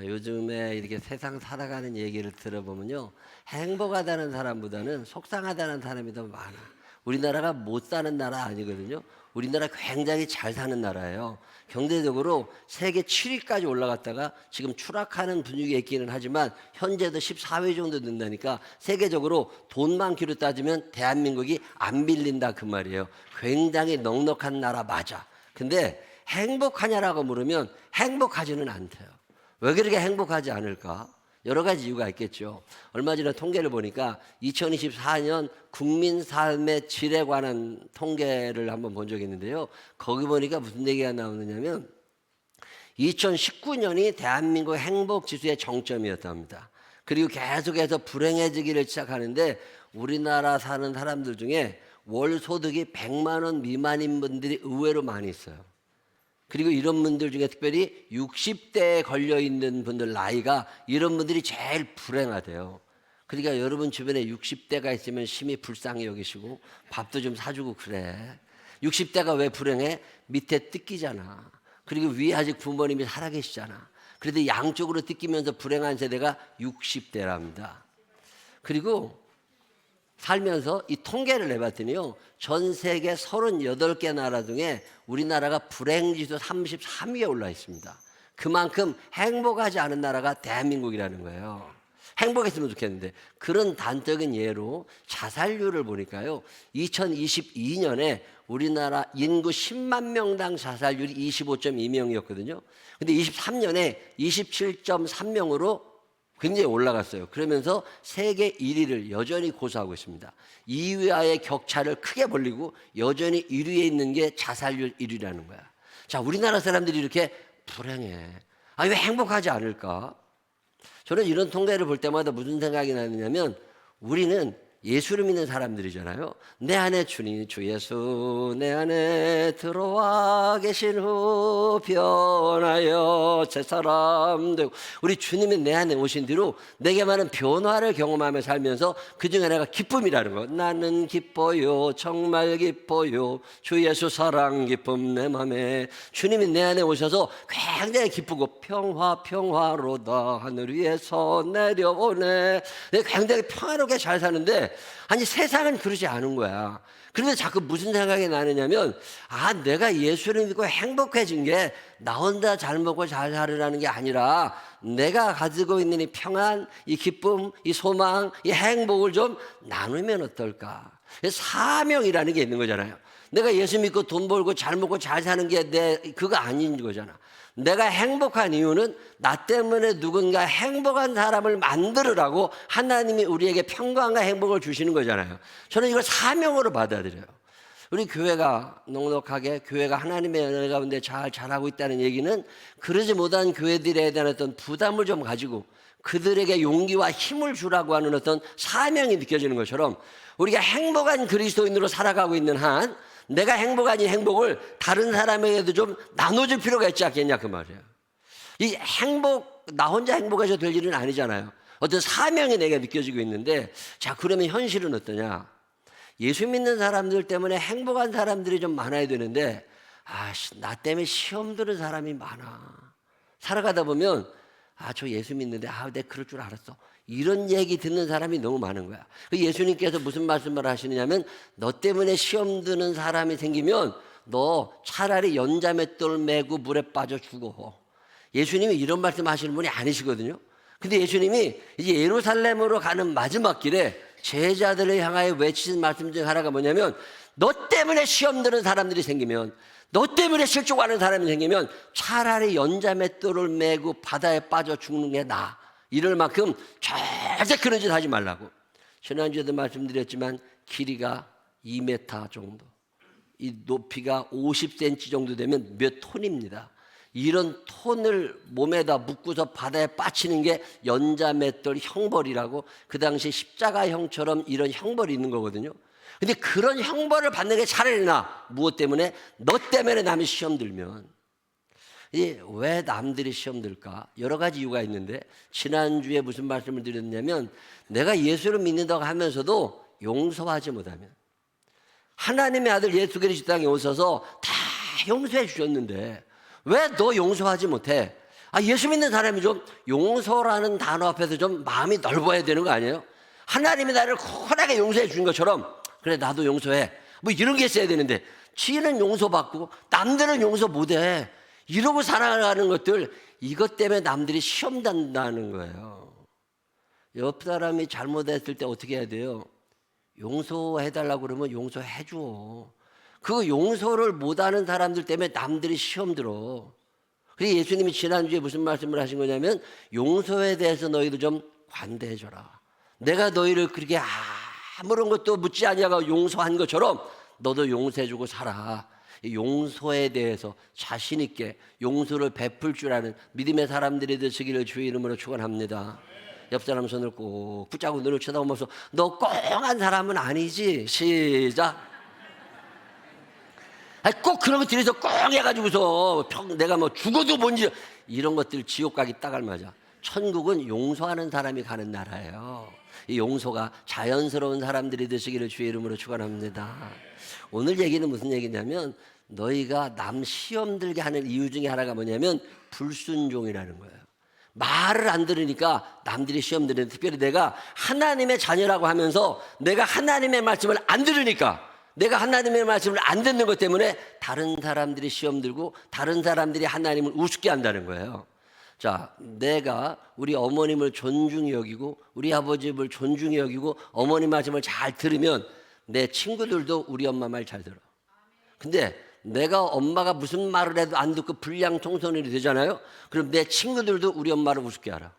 요즘에 이렇게 세상 살아가는 얘기를 들어보면요, 행복하다는 사람보다는 속상하다는 사람이 더 많아. 우리나라가 못 사는 나라 아니거든요. 우리나라 굉장히 잘 사는 나라예요. 경제적으로 세계 7위까지 올라갔다가 지금 추락하는 분위기에 있기는 하지만 현재도 14위 정도 된다니까, 세계적으로 돈 많기로 따지면 대한민국이 안 빌린다 그 말이에요. 굉장히 넉넉한 나라 맞아. 근데 행복하냐라고 물으면 행복하지는 않대요. 왜 그렇게 행복하지 않을까? 여러 가지 이유가 있겠죠. 얼마 전에 통계를 보니까 2024년 국민 삶의 질에 관한 통계를 한번 본 적이 있는데요. 거기 보니까 무슨 얘기가 나오느냐면 2019년이 대한민국 행복 지수의 정점이었답니다. 그리고 계속해서 불행해지기를 시작하는데, 우리나라 사는 사람들 중에 월 소득이 100만 원 미만인 분들이 의외로 많이 있어요. 그리고 이런 분들 중에 특별히 60대에 걸려있는 분들, 나이가 이런 분들이 제일 불행하대요. 그러니까 여러분 주변에 60대가 있으면 심히 불쌍히 여기시고 밥도 좀 사주고 그래. 60대가 왜 불행해? 밑에 뜯기잖아. 그리고 위에 아직 부모님이 살아계시잖아. 그래도 양쪽으로 뜯기면서 불행한 세대가 60대랍니다. 그리고 살면서 이 통계를 내봤더니요, 전 세계 38개 나라 중에 우리나라가 불행지수 33위에 올라 있습니다. 그만큼 행복하지 않은 나라가 대한민국이라는 거예요. 행복했으면 좋겠는데, 그런 단적인 예로 자살률을 보니까요, 2022년에 우리나라 인구 10만 명당 자살률이 25.2명이었거든요. 근데 23년에 27.3명으로 굉장히 올라갔어요. 그러면서 세계 1위를 여전히 고수하고 있습니다. 2위와의 격차를 크게 벌리고 여전히 1위에 있는 게 자살률 1위라는 거야. 자, 우리나라 사람들이 이렇게 불행해. 아니, 왜 행복하지 않을까? 저는 이런 통계를 볼 때마다 무슨 생각이 나느냐면, 우리는 예수를 믿는 사람들이잖아요. 내 안에 주님 주 예수 내 안에 들어와 계신 후 변하여 제 사람 되고, 우리 주님이 내 안에 오신 뒤로 내게 많은 변화를 경험하며 살면서 그중에 내가 기쁨이라는 거, 나는 기뻐요 정말 기뻐요 주 예수 사랑 기쁨 내 맘에, 주님이 내 안에 오셔서 굉장히 기쁘고 평화로다 하늘 위에서 내려오네, 내가 굉장히 평화롭게 잘 사는데, 아니 세상은 그러지 않은 거야. 그런데 자꾸 무슨 생각이 나느냐면, 내가 예수를 믿고 행복해진 게 나 혼자 잘 먹고 잘 살으라는 게 아니라, 내가 가지고 있는 이 평안, 이 기쁨, 이 소망, 이 행복을 좀 나누면 어떨까? 사명이라는 게 있는 거잖아요. 내가 예수 믿고 돈 벌고 잘 먹고 잘 사는 게 그거 아닌 거잖아. 내가 행복한 이유는 나 때문에 누군가 행복한 사람을 만들으라고 하나님이 우리에게 평강과 행복을 주시는 거잖아요. 저는 이걸 사명으로 받아들여요. 우리 교회가 넉넉하게, 교회가 하나님의 은혜 가운데 잘 자라고 있다는 얘기는 그러지 못한 교회들에 대한 어떤 부담을 좀 가지고 그들에게 용기와 힘을 주라고 하는 어떤 사명이 느껴지는 것처럼, 우리가 행복한 그리스도인으로 살아가고 있는 한 내가 행복한 이 행복을 다른 사람에게도 좀 나눠줄 필요가 있지 않겠냐 그 말이에요. 이 행복, 나 혼자 행복해서 될 일은 아니잖아요. 어떤 사명이 내게 느껴지고 있는데, 자, 그러면 현실은 어떠냐? 예수 믿는 사람들 때문에 행복한 사람들이 좀 많아야 되는데, 나 때문에 시험 드는 사람이 많아. 살아가다 보면 저 예수 믿는데 내가 그럴 줄 알았어, 이런 얘기 듣는 사람이 너무 많은 거야. 예수님께서 무슨 말씀을 하시느냐면, 너 때문에 시험 드는 사람이 생기면 너 차라리 연자맷돌 메고 물에 빠져 죽어. 예수님이 이런 말씀 하시는 분이 아니시거든요. 근데 예수님이 이제 예루살렘으로 가는 마지막 길에 제자들을 향하여 외치신 말씀 중 하나가 뭐냐면, 너 때문에 시험 드는 사람들이 생기면, 너 때문에 실족하는 사람이 생기면 차라리 연자맷돌을 메고 바다에 빠져 죽는 게 나아. 이럴 만큼 절대 그런 짓 하지 말라고. 지난주에도 말씀드렸지만 길이가 2m 정도, 이 높이가 50cm 정도 되면 몇 톤입니다. 이런 톤을 몸에다 묶고서 바다에 빠치는 게 연자맷돌 형벌이라고, 그 당시 십자가형처럼 이런 형벌이 있는 거거든요. 근데 그런 형벌을 받는 게 차라리 나. 무엇 때문에? 너 때문에 남이 시험 들면. 왜 남들이 시험 들까? 여러 가지 이유가 있는데, 지난주에 무슨 말씀을 드렸냐면, 내가 예수를 믿는다고 하면서도 용서하지 못하면, 하나님의 아들 예수 그리스도 땅에 오셔서 다 용서해 주셨는데 왜 너 용서하지 못해? 예수 믿는 사람이 좀 용서라는 단어 앞에서 좀 마음이 넓어야 되는 거 아니에요? 하나님이 나를 쿨하게 용서해 준 것처럼 그래 나도 용서해 뭐 이런 게 있어야 되는데 지는 용서받고 남들은 용서 못해 이러고 살아가는 것들 이것 때문에 남들이 시험 단다는 거예요. 옆 사람이 잘못했을 때 어떻게 해야 돼요? 용서해달라고 그러면 용서해줘. 그 용서를 못하는 사람들 때문에 남들이 시험 들어. 그래서 예수님이 지난주에 무슨 말씀을 하신 거냐면 용서에 대해서 너희도 좀 관대해줘라. 내가 너희를 그렇게 아무런 것도 묻지 아니하고 용서한 것처럼 너도 용서해주고 살아. 용서에 대해서 자신 있게 용서를 베풀 줄 아는 믿음의 사람들이 되시기를 주의 이름으로 축원합니다. 옆 사람 손을 꼭 붙잡고 눈을 쳐다보면서 너 꽁한 사람은 아니지? 시작. 꼭 그런 거 들여서 꽁 해가지고서 내가 뭐 죽어도 뭔지 이런 것들 지옥 가기 딱 알맞아. 천국은 용서하는 사람이 가는 나라예요. 이 용서가 자연스러운 사람들이 되시기를 주의 이름으로 축원합니다. 오늘 얘기는 무슨 얘기냐면 너희가 남 시험 들게 하는 이유 중에 하나가 뭐냐면 불순종이라는 거예요. 말을 안 들으니까 남들이 시험 들는데 특별히 내가 하나님의 자녀라고 하면서 내가 하나님의 말씀을 안 들으니까 내가 하나님의 말씀을 안 듣는 것 때문에 다른 사람들이 시험 들고 다른 사람들이 하나님을 우습게 한다는 거예요. 자, 내가 우리 어머님을 존중히 여기고 우리 아버지를 존중히 여기고 어머님 말씀을 잘 들으면 내 친구들도 우리 엄마 말 잘 들어. 근데 내가 엄마가 무슨 말을 해도 안 듣고 불량 청소년이 되잖아요. 그럼 내 친구들도 우리 엄마를 우습게 알아.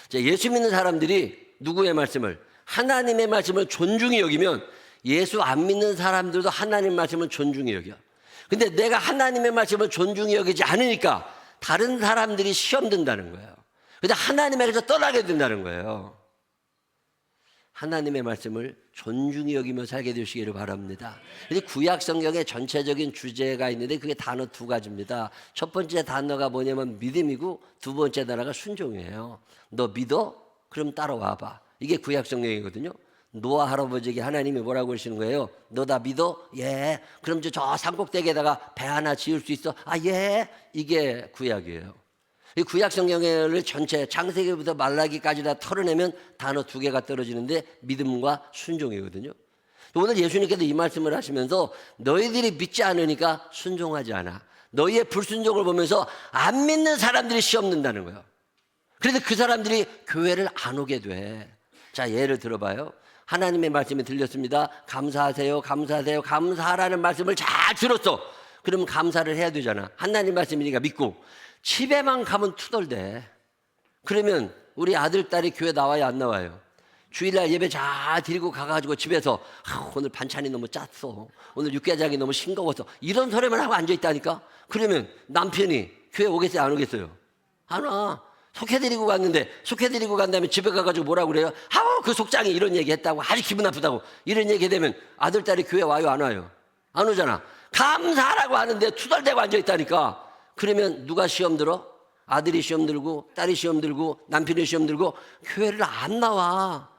자, 예수 믿는 사람들이 누구의 말씀을? 하나님의 말씀을 존중히 여기면 예수 안 믿는 사람들도 하나님 말씀을 존중히 여겨. 근데 내가 하나님의 말씀을 존중히 여기지 않으니까 다른 사람들이 시험 든다는 거예요. 근데 하나님에게서 떠나게 된다는 거예요. 하나님의 말씀을 존중히 여기며 살게 되시기를 바랍니다. 근데 구약 성경에 전체적인 주제가 있는데 그게 단어 두 가지입니다. 첫 번째 단어가 뭐냐면 믿음이고 두 번째 단어가 순종이에요. 너 믿어? 그럼 따라와봐. 이게 구약 성경이거든요. 노아 할아버지에게 하나님이 뭐라고 그러시는 거예요? 너 나 믿어? 예. 그럼 저 산꼭대기에다가 배 하나 지을 수 있어? 예. 이게 구약이에요. 이 구약 성경을 전체 창세기부터 말라기까지 다 털어내면 단어 두 개가 떨어지는데 믿음과 순종이거든요. 오늘 예수님께서 이 말씀을 하시면서 너희들이 믿지 않으니까 순종하지 않아. 너희의 불순종을 보면서 안 믿는 사람들이 시험 든다는 거예요. 그래서 그 사람들이 교회를 안 오게 돼. 자, 예를 들어봐요. 하나님의 말씀이 들렸습니다. 감사하세요, 감사하세요, 감사하라는 말씀을 잘 들었어. 그러면 감사를 해야 되잖아. 하나님 말씀이니까 믿고. 집에만 가면 투덜대. 그러면 우리 아들, 딸이 교회 나와요, 안 나와요? 주일날 예배 잘 드리고 가가지고 집에서 오늘 반찬이 너무 짰어. 오늘 육개장이 너무 싱거워서 이런 소리만 하고 앉아있다니까? 그러면 남편이 교회 오겠어요, 안 오겠어요? 안 와. 속해드리고 갔는데 속해드리고 간 다음에 집에 가가지고 뭐라고 그래요? 그 속장이 이런 얘기 했다고 아주 기분 나쁘다고 이런 얘기 되면 아들, 딸이 교회 와요, 안 와요? 안 오잖아. 감사하라고 하는데 투덜대고 앉아있다니까. 그러면 누가 시험 들어? 아들이 시험 들고 딸이 시험 들고 남편이 시험 들고 교회를 안 나와.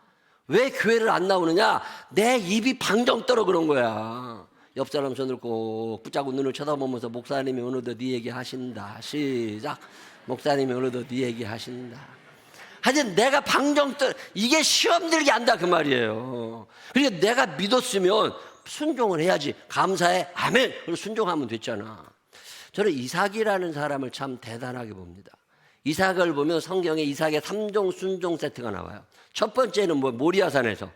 왜 교회를 안 나오느냐? 내 입이 방정 떨어 그런 거야. 옆 사람 손을 꼭 붙잡고 눈을 쳐다보면서 목사님이 오늘도 네 얘기 하신다. 시작. 목사님이 오늘도 네 얘기 하신다. 하여튼 내가 방정 떨어. 이게 시험 들게 한다 그 말이에요. 그러니까 내가 믿었으면 순종을 해야지. 감사해. 아멘. 그리고 순종하면 됐잖아. 저는 이삭이라는 사람을 참 대단하게 봅니다. 이삭을 보면 성경에 이삭의 3종 순종 세트가 나와요. 첫 번째는 모리아산에서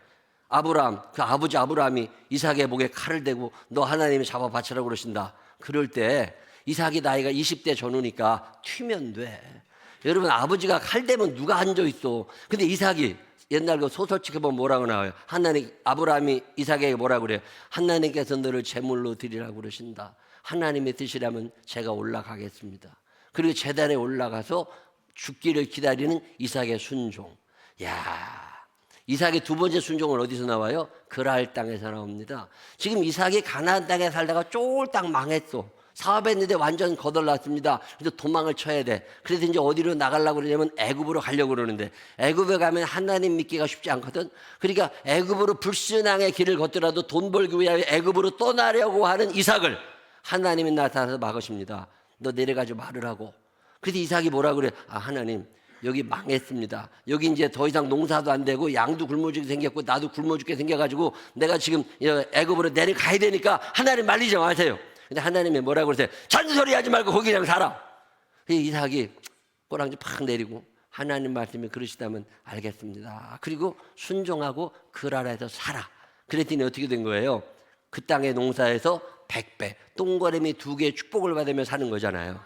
아브라함, 그 아버지 아브라함이 이삭의 목에 칼을 대고 너 하나님이 잡아 바치라고 그러신다. 그럴 때 이삭이 나이가 20대 전후니까 튀면 돼. 여러분 아버지가 칼 대면 누가 앉아 있어. 근데 이삭이 옛날 그 소설책에 보면 뭐라고 나와요? 하나님, 아브라함이 이삭에게 뭐라고 그래요? 하나님께서 너를 제물로 드리라고 그러신다. 하나님의 뜻이라면 제가 올라가겠습니다. 그리고 제단에 올라가서 죽기를 기다리는 이삭의 순종. 야, 이삭의 두 번째 순종은 어디서 나와요? 그랄 땅에서 나옵니다. 지금 이삭이 가나안 땅에 살다가 쫄딱 망했어. 사업했는데 완전 거덜났습니다. 그래서 도망을 쳐야 돼. 그래서 이제 어디로 나가려고 그러냐면 애굽으로 가려고 그러는데 애굽에 가면 하나님 믿기가 쉽지 않거든. 그러니까 애굽으로 불신앙의 길을 걷더라도 돈 벌기 위하여 애굽으로 떠나려고 하는 이삭을 하나님이 나타나서 막으십니다. 너 내려가지고 말을 하고 그래서 이삭이 뭐라 그래? 아, 하나님, 여기 망했습니다. 여기 이제 더 이상 농사도 안 되고 양도 굶어 죽게 생겼고 나도 굶어 죽게 생겨가지고 내가 지금 애굽으로 내려가야 되니까 하나님 말리지 마세요. 근데 하나님이 뭐라 그러세요? 잔소리 하지 말고 거기 그냥 살아. 이삭이 꼬랑지 팍 내리고 하나님 말씀이 그러시다면 알겠습니다. 그리고 순종하고 그 나라에서 살아. 그랬더니 어떻게 된 거예요? 그 땅의 농사에서 100배, 동그라미 2개의 축복을 받으며 사는 거잖아요.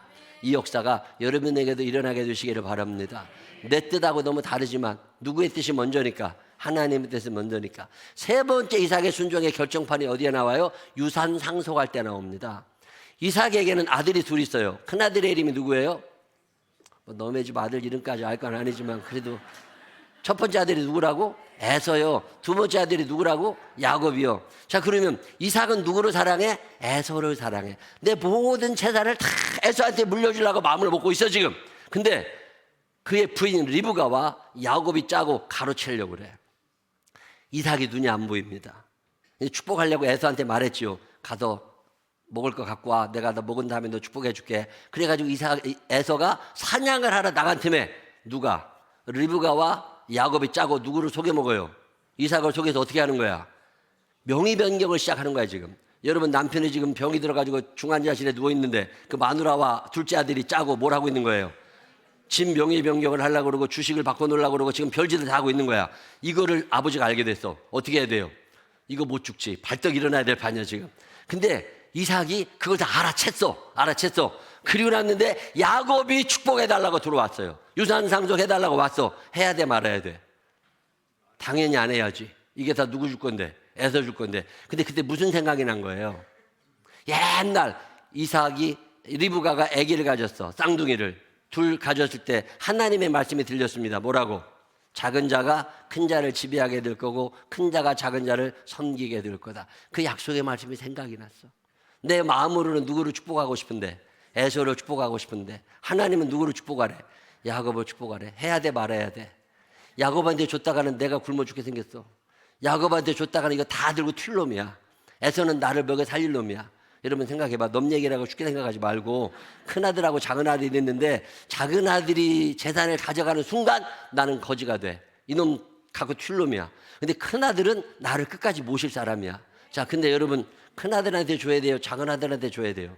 이 역사가 여러분에게도 일어나게 되시기를 바랍니다. 내 뜻하고 너무 다르지만 누구의 뜻이 먼저니까? 하나님의 뜻이 먼저니까. 세 번째 이삭의 순종의 결정판이 어디에 나와요? 유산 상속할 때 나옵니다. 이삭에게는 아들이 둘 있어요. 큰아들의 이름이 누구예요? 너네 집 아들 이름까지 알 건 아니지만 그래도 첫 번째 아들이 누구라고? 에서요. 두 번째 아들이 누구라고? 야곱이요. 자, 그러면 이삭은 누구를 사랑해? 에서를 사랑해. 내 모든 재산을 다 에서한테 물려주려고 마음을 먹고 있어 지금. 근데 그의 부인 리브가와 야곱이 짜고 가로채려고 그래. 이삭이 눈이 안 보입니다. 축복하려고 에서한테 말했지요. 가서 먹을 거 갖고 와. 내가 너 먹은 다음에 너 축복해 줄게. 그래가지고 에서가 사냥을 하러 나간 틈에 누가? 리브가와 야곱이 짜고 누구를 속여 먹어요? 이삭을 속여서 어떻게 하는 거야? 명의 변경을 시작하는 거야 지금. 여러분 남편이 지금 병이 들어가지고 중환자실에 누워있는데 그 마누라와 둘째 아들이 짜고 뭘 하고 있는 거예요? 집 명의 변경을 하려고 그러고 주식을 바꿔놓으려고 그러고 지금 별짓을 다 하고 있는 거야. 이거를 아버지가 알게 됐어. 어떻게 해야 돼요? 이거 못 죽지. 발떡 일어나야 될 판이야 지금. 근데 이삭이 그걸 다 알아챘어. 그리고 났는데 야곱이 축복해달라고 들어왔어요. 유산 상속해달라고 왔어. 해야 돼 말아야 돼? 당연히 안 해야지. 이게 다 누구 줄 건데? 에서 줄 건데. 근데 그때 무슨 생각이 난 거예요? 옛날 이삭이 리브가가 아기를 가졌어. 쌍둥이를 둘 가졌을 때 하나님의 말씀이 들렸습니다. 뭐라고? 작은 자가 큰 자를 지배하게 될 거고 큰 자가 작은 자를 섬기게 될 거다. 그 약속의 말씀이 생각이 났어. 내 마음으로는 누구를 축복하고 싶은데? 에서를 축복하고 싶은데 하나님은 누구를 축복하래? 야곱을 축복하래. 해야 돼 말아야 돼? 야곱한테 줬다가는 내가 굶어 죽게 생겼어. 야곱한테 줬다가는 이거 다 들고 튈 놈이야. 에서는 나를 먹여 살릴 놈이야. 여러분 생각해봐. 놈 얘기라고 쉽게 생각하지 말고 큰아들하고 작은아들이 있는데 작은아들이 재산을 가져가는 순간 나는 거지가 돼. 이놈 갖고 튈 놈이야. 근데 큰아들은 나를 끝까지 모실 사람이야. 자, 근데 여러분 큰아들한테 줘야 돼요? 작은아들한테 줘야 돼요?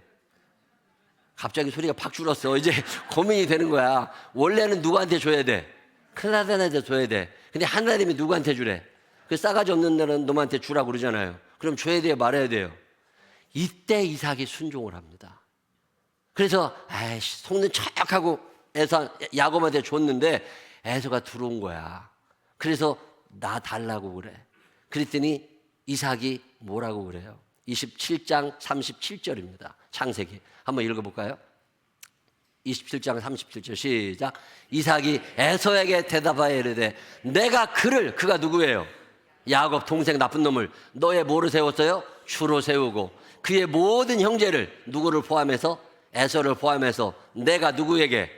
갑자기 소리가 팍 줄었어. 이제 고민이 되는 거야. 원래는 누구한테 줘야 돼? 큰아들한테 줘야 돼. 근데 하나님이 누구한테 주래? 그 싸가지 없는 날은 놈한테 주라고 그러잖아요. 그럼 줘야 돼요? 말아야 돼요? 이때 이삭이 순종을 합니다. 그래서 속는 척하고 야곱한테 줬는데 에서가 들어온 거야. 그래서 나 달라고 그래. 그랬더니 이삭이 뭐라고 그래요? 27장 37절입니다. 창세기. 한번 읽어볼까요? 27장 37절 시작. 이삭이 에서에게 대답하여 이르되 내가 그가 누구예요? 야곱 동생 나쁜 놈을 너의 뭐로 세웠어요? 주로 세우고 그의 모든 형제를 누구를 포함해서? 에서를 포함해서 내가 누구에게?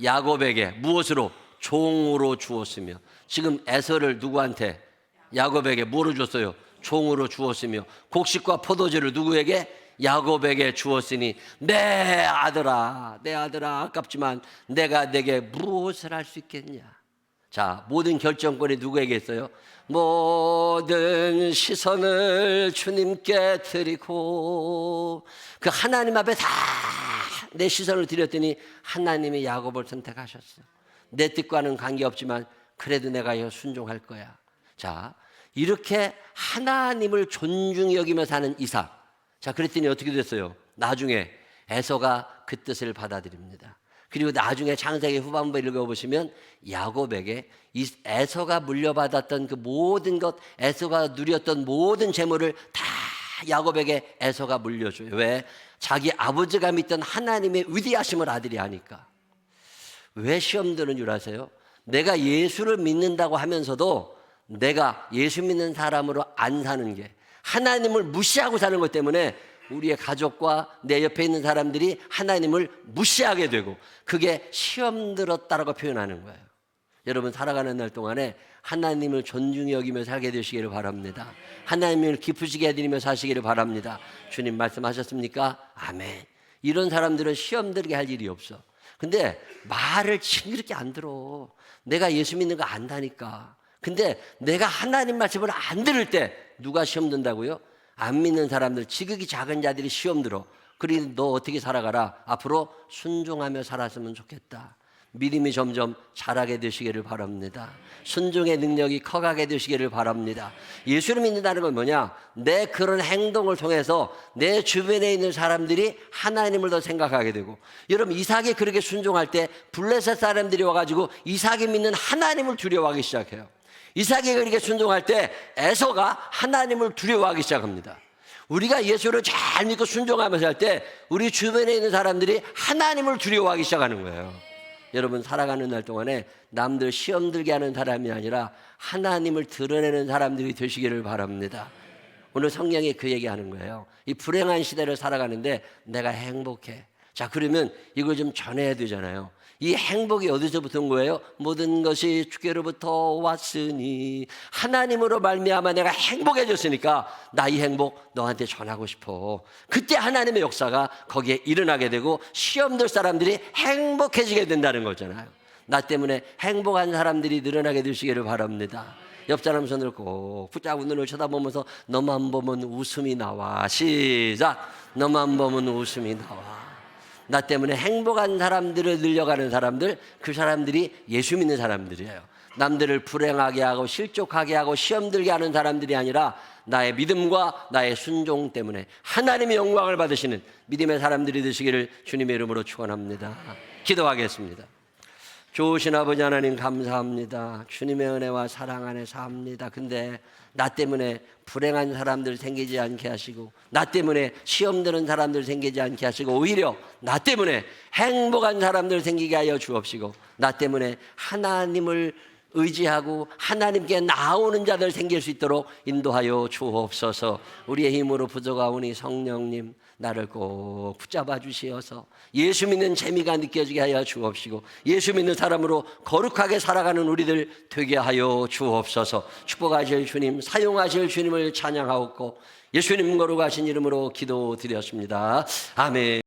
야곱에게 무엇으로? 종으로 주었으며. 지금 에서를 누구한테? 야곱에게 뭐로 줬어요? 종으로 주었으며 곡식과 포도주를 누구에게? 야곱에게 주었으니 내 아들아 아깝지만 내가 내게 무엇을 할 수 있겠냐. 자, 모든 결정권이 누구에게 있어요? 모든 시선을 주님께 드리고 그 하나님 앞에 다 내 시선을 드렸더니 하나님이 야곱을 선택하셨어. 내 뜻과는 관계없지만 그래도 내가 순종할 거야. 자, 이렇게 하나님을 존중히 여기며 사는 이삭. 자, 그랬더니 어떻게 됐어요? 나중에 에서가 그 뜻을 받아들입니다. 그리고 나중에 창세기 후반부 읽어보시면 야곱에게 에서가 물려받았던 그 모든 것, 에서가 누렸던 모든 재물을 다 야곱에게 에서가 물려줘요. 왜? 자기 아버지가 믿던 하나님의 위대하심을 아들이 아니까. 왜 시험 드는 줄 아세요? 내가 예수를 믿는다고 하면서도 내가 예수 믿는 사람으로 안 사는 게, 하나님을 무시하고 사는 것 때문에 우리의 가족과 내 옆에 있는 사람들이 하나님을 무시하게 되고 그게 시험 들었다라고 표현하는 거예요. 여러분 살아가는 날 동안에 하나님을 존중히 여기며 살게 되시기를 바랍니다. 하나님을 기쁘시게 해드리며 사시기를 바랍니다. 주님 말씀하셨습니까? 아멘. 이런 사람들은 시험 들게 할 일이 없어. 근데 말을 징그럽게 안 들어. 내가 예수 믿는 거 안다니까. 근데 내가 하나님 말씀을 안 들을 때 누가 시험 든다고요? 안 믿는 사람들, 지극히 작은 자들이 시험 들어. 그러니 너 어떻게 살아가라. 앞으로 순종하며 살았으면 좋겠다. 믿음이 점점 자라게 되시기를 바랍니다. 순종의 능력이 커가게 되시기를 바랍니다. 예수를 믿는다는 건 뭐냐? 내 그런 행동을 통해서 내 주변에 있는 사람들이 하나님을 더 생각하게 되고, 여러분 이삭이 그렇게 순종할 때 블레셋 사람들이 와가지고 이삭이 믿는 하나님을 두려워하기 시작해요. 이삭이 그렇게 순종할 때 에서가 하나님을 두려워하기 시작합니다. 우리가 예수를 잘 믿고 순종하면서 할 때 우리 주변에 있는 사람들이 하나님을 두려워하기 시작하는 거예요. 여러분 살아가는 날 동안에 남들 시험 들게 하는 사람이 아니라 하나님을 드러내는 사람들이 되시기를 바랍니다. 오늘 성경이 그 얘기하는 거예요. 이 불행한 시대를 살아가는데 내가 행복해. 자, 그러면 이걸 좀 전해야 되잖아요. 이 행복이 어디서부터 온 거예요? 모든 것이 주께로부터 왔으니, 하나님으로 말미암아 내가 행복해졌으니까 나 이 행복 너한테 전하고 싶어. 그때 하나님의 역사가 거기에 일어나게 되고 시험들 사람들이 행복해지게 된다는 거잖아요. 나 때문에 행복한 사람들이 늘어나게 되시기를 바랍니다. 옆 사람 손을 꼭 붙잡고 눈을 쳐다보면서 너만 보면 웃음이 나와. 시작. 너만 보면 웃음이 나와. 나 때문에 행복한 사람들을 늘려가는 사람들, 그 사람들이 예수 믿는 사람들이에요. 남들을 불행하게 하고 실족하게 하고 시험 들게 하는 사람들이 아니라 나의 믿음과 나의 순종 때문에 하나님의 영광을 받으시는 믿음의 사람들이 되시기를 주님의 이름으로 축원합니다. 기도하겠습니다. 좋으신 아버지 하나님 감사합니다. 주님의 은혜와 사랑 안에 삽니다. 근데 나 때문에 불행한 사람들 생기지 않게 하시고, 나 때문에 시험 드는 사람들 생기지 않게 하시고, 오히려 나 때문에 행복한 사람들 생기게 하여 주옵시고, 나 때문에 하나님을 의지하고 하나님께 나오는 자들 생길 수 있도록 인도하여 주옵소서. 우리의 힘으로 부족하오니 성령님 나를 꼭 붙잡아 주시어서 예수 믿는 재미가 느껴지게 하여 주옵시고, 예수 믿는 사람으로 거룩하게 살아가는 우리들 되게 하여 주옵소서. 축복하실 주님, 사용하실 주님을 찬양하옵고 예수님 거룩하신 이름으로 기도드렸습니다. 아멘.